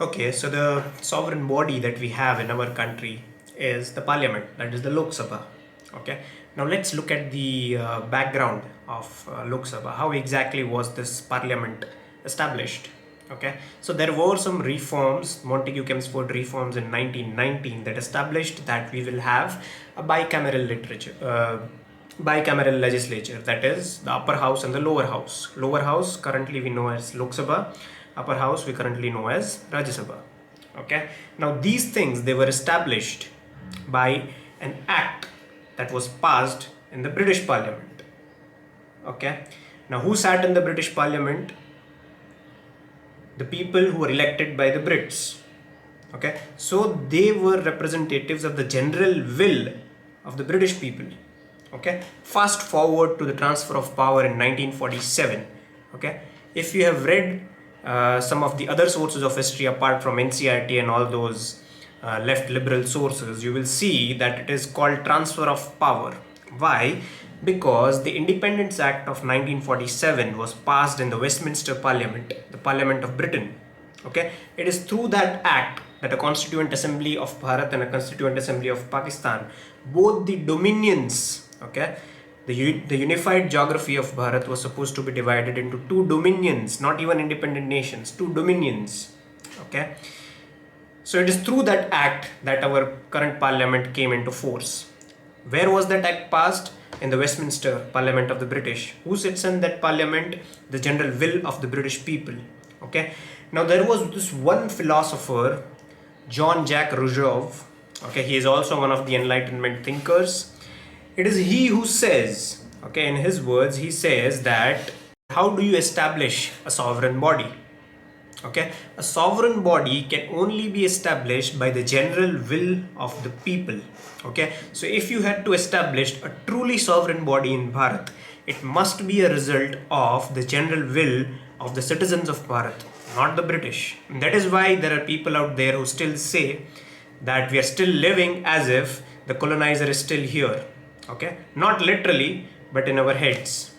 Okay, so the sovereign body that we have in our country is the parliament, that is the Lok Sabha. Okay, now let's look at the background of Lok Sabha. How exactly was this parliament established? Okay, so there were some reforms, Montagu-Chelmsford reforms in 1919 that established that we will have a bicameral legislature, that is the upper house and the lower house. Lower house currently we know as Lok Sabha, upper house we currently know as Rajya Sabha. Okay, now these things they were established by an act that was passed in the British Parliament. Okay, now who sat in the British Parliament? The people who were elected by the Brits. Okay, so they were representatives of the general will of the British people. Okay, fast forward to the transfer of power in 1947. Okay, if you have read some of the other sources of history apart from NCRT and all those left liberal sources, you will see that it is called transfer of power. Why? Because the Independence Act of 1947 was passed in the Westminster Parliament, the Parliament of Britain. Okay, it is through that act that a Constituent Assembly of Bharat and a Constituent Assembly of Pakistan, both the dominions, okay, the unified geography of Bharat was supposed to be divided into two dominions, not even independent nations, two dominions. Okay, so it is through that act that our current parliament came into force. Where was that act passed? In the Westminster Parliament of the British. Who sits in that parliament? The general will of the British people. Okay. Now there was this one philosopher, John Jack Rousseau. Okay, he is also one of the Enlightenment thinkers. It is he who says, okay, in his words, he says that how do you establish a sovereign body? Okay, a sovereign body can only be established by the general will of the people. Okay, so if you had to establish a truly sovereign body in Bharat, it must be a result of the general will of the citizens of Bharat, not the British. And that is why there are people out there who still say that we are still living as if the colonizer is still here. Okay, not literally, but in our heads.